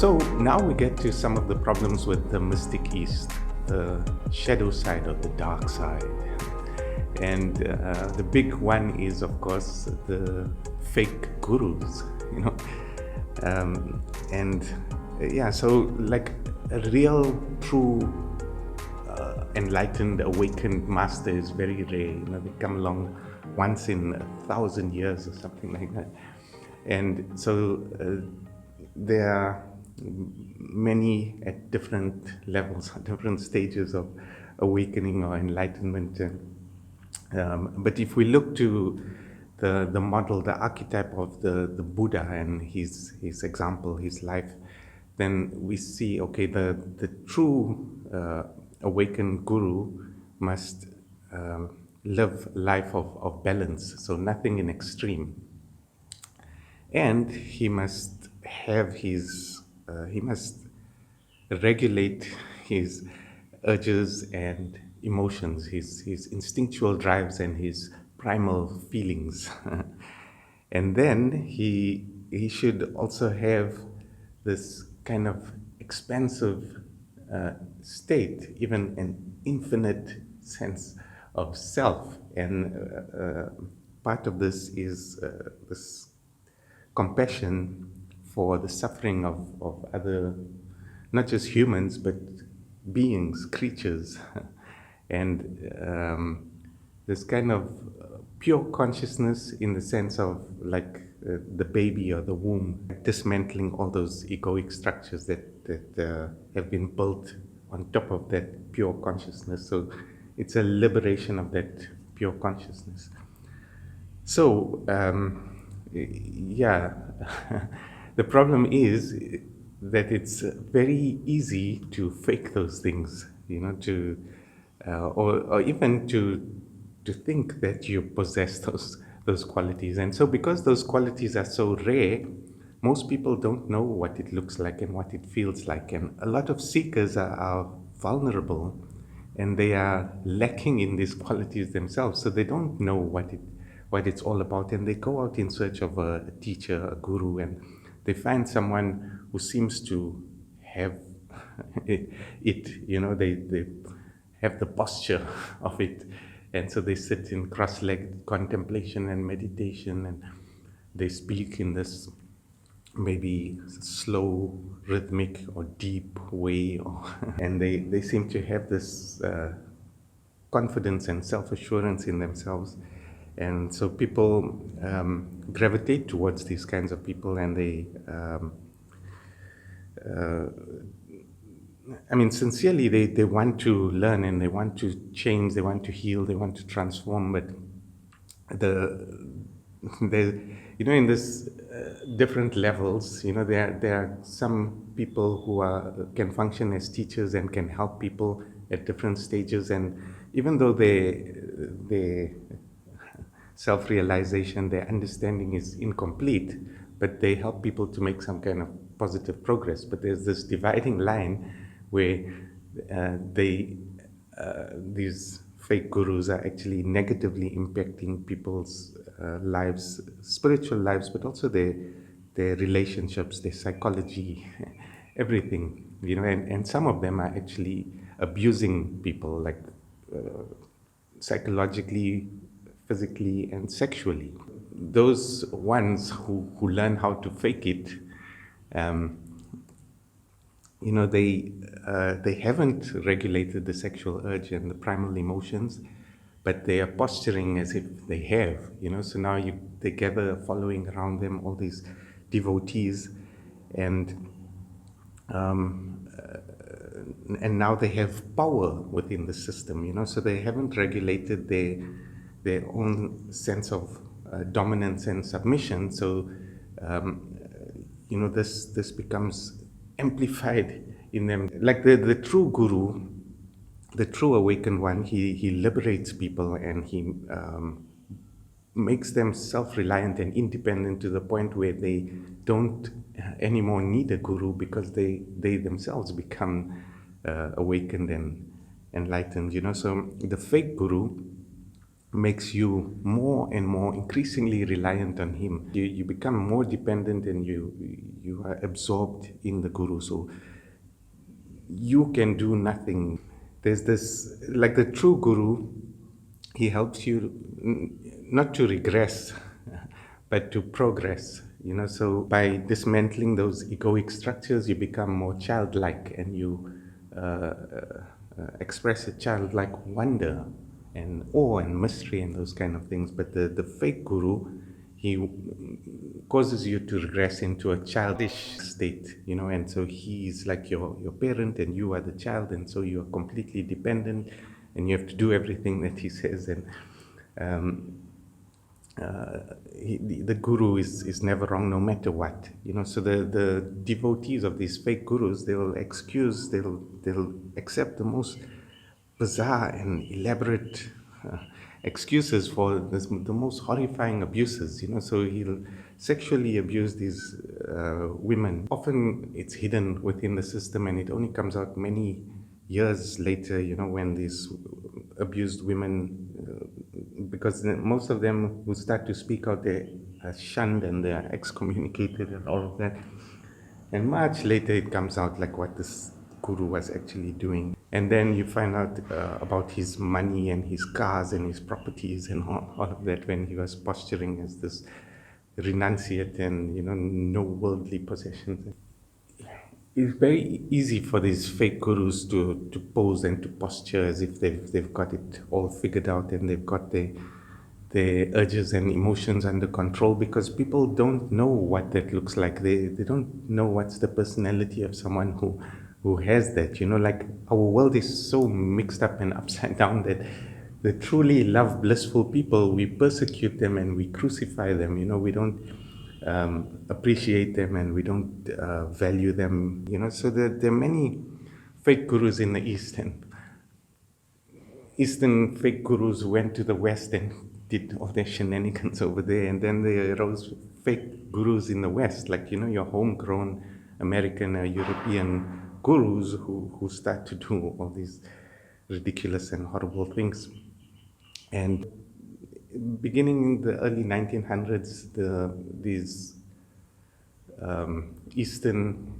So now we get to some of the problems with the mystic East, the shadow side or the dark side. And the big one is, of course, the fake gurus, you know. And yeah, so like a real, true, enlightened, awakened master is very rare. You know, they come along once in 1,000 years or something like that. And so there are many at different levels, different stages of awakening or enlightenment. But if we look to the model, the archetype of the Buddha and his example, his life, then we see, okay, the true awakened guru must live life of balance, so nothing in extreme. And he must have he must regulate his urges and emotions, his instinctual drives and his primal feelings. And then he should also have this kind of expansive state, even an infinite sense of self. And part of this is this compassion for the suffering of other, not just humans, but beings, creatures. And this kind of pure consciousness in the sense of like the baby or the womb, dismantling all those egoic structures that have been built on top of that pure consciousness. So it's a liberation of that pure consciousness. So, yeah, the problem is that it's very easy to fake those things, you know, or even to think that you possess those qualities. And so because those qualities are so rare, most people don't know what it looks like and what it feels like. And a lot of seekers are vulnerable and they are lacking in these qualities themselves. So they don't know what it's all about. And they go out in search of a teacher, a guru, and they find someone who seems to have it, you know, they have the posture of it. And so they sit in cross-legged contemplation and meditation, and they speak in this maybe slow, rhythmic or deep way, and they seem to have this confidence and self-assurance in themselves. And so people gravitate towards these kinds of people, and they I mean, sincerely, they want to learn and they want to change, they want to heal, they want to transform. But you know, in this different levels, you know, there are some people who can function as teachers and can help people at different stages. And even though they self-realization, their understanding is incomplete, but they help people to make some kind of positive progress. But there's this dividing line where these fake gurus are actually negatively impacting people's lives, spiritual lives, but also their relationships, their psychology, everything, you know. And some of them are actually abusing people, like psychologically, physically, and sexually. Those ones who learn how to fake it, you know, they haven't regulated the sexual urge and the primal emotions, but they are posturing as if they have, you know. So now they gather following around them, all these devotees, and now they have power within the system, you know. So they haven't regulated their own sense of dominance and submission. So you know, this becomes amplified in them. Like the true guru, the true awakened one, he liberates people, and he makes them self-reliant and independent to the point where they don't anymore need a guru, because they themselves become awakened and enlightened, you know. So the fake guru makes you more and more increasingly reliant on him. You become more dependent, and you are absorbed in the guru. So you can do nothing. There's this, like the true guru, he helps you not to regress, but to progress. So by dismantling those egoic structures, you become more childlike, and you express a childlike wonder and awe and mystery and those kind of things. But the fake guru, he causes you to regress into a childish state, and so he's like your parent, and you are the child, and so you are completely dependent, and you have to do everything that he says. And the guru is never wrong, no matter what. So the devotees of these fake gurus, they'll accept the most bizarre and elaborate excuses for the most horrifying abuses. So he'll sexually abuse these women. Often it's hidden within the system, and it only comes out many years later, when these abused women, because most of them who start to speak out, they are shunned and they are excommunicated and all of that. And much later it comes out like what this guru was actually doing. And then you find out about his money and his cars and his properties and all of that, when he was posturing as this renunciate and, no worldly possessions. It's very easy for these fake gurus to pose and to posture as if they've got it all figured out, and they've got their urges and emotions under control, because people don't know what that looks like. They don't know what's the personality of someone who has that. Like, our world is so mixed up and upside down that the truly love blissful people, we persecute them and we crucify them. We don't appreciate them, and we don't value them. So there are many fake gurus in the East, and Eastern fake gurus went to the West and did all their shenanigans over there, and then there arose fake gurus in the West, like your homegrown American or European gurus who start to do all these ridiculous and horrible things. And beginning in the early 1900s, these Eastern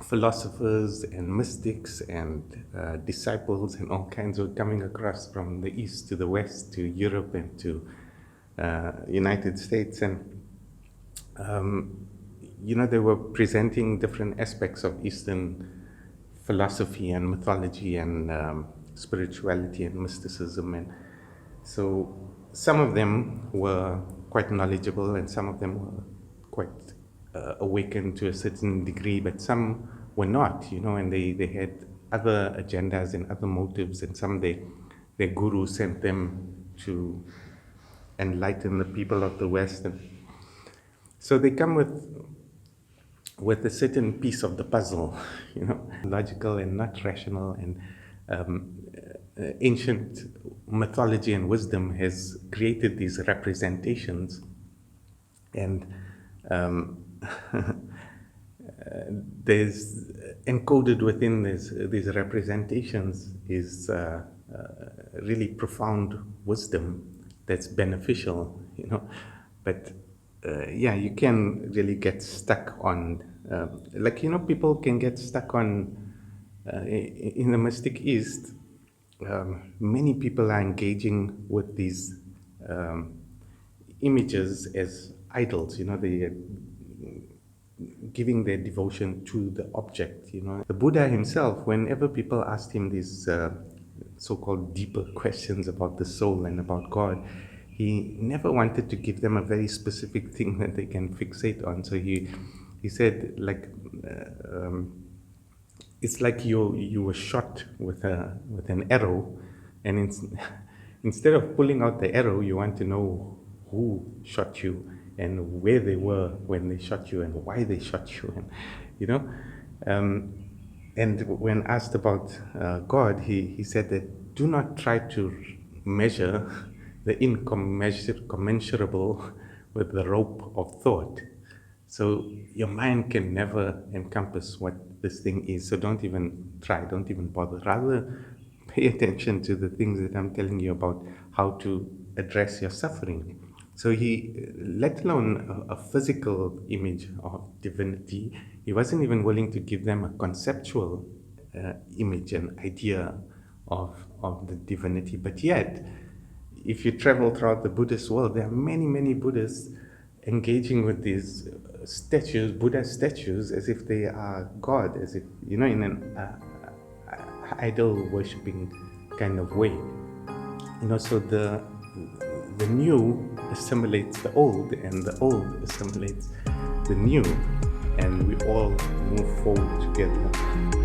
philosophers and mystics and disciples and all kinds were coming across from the East to the West, to Europe and to United States. And they were presenting different aspects of Eastern philosophy and mythology and spirituality and mysticism. And so some of them were quite knowledgeable, and some of them were quite awakened to a certain degree, but some were not, and they had other agendas and other motives, and some their guru sent them to enlighten the people of the West. And so they come with a certain piece of the puzzle, logical and not rational, and ancient mythology and wisdom has created these representations, and there's encoded within these representations is really profound wisdom that's beneficial, but you can really get stuck on, people can get stuck on, in the mystic East, many people are engaging with these images as idols. They are giving their devotion to the object. The Buddha himself, whenever people asked him these so-called deeper questions about the soul and about God, he never wanted to give them a very specific thing that they can fixate on. So he said, it's like you were shot with an arrow, and instead of pulling out the arrow, you want to know who shot you and where they were when they shot you and why they shot you, and and when asked about God, he said that do not try to measure the incommensurable with the rope of thought. So your mind can never encompass what this thing is. So don't even try, don't even bother. Rather pay attention to the things that I'm telling you about how to address your suffering. So he, let alone a physical image of divinity, he wasn't even willing to give them a conceptual image and idea of the divinity. But yet, if you travel throughout the Buddhist world, there are many, many Buddhists engaging with these statues, Buddha statues, as if they are God, as if, in an idol worshipping kind of way. So the new assimilates the old, and the old assimilates the new, and we all move forward together.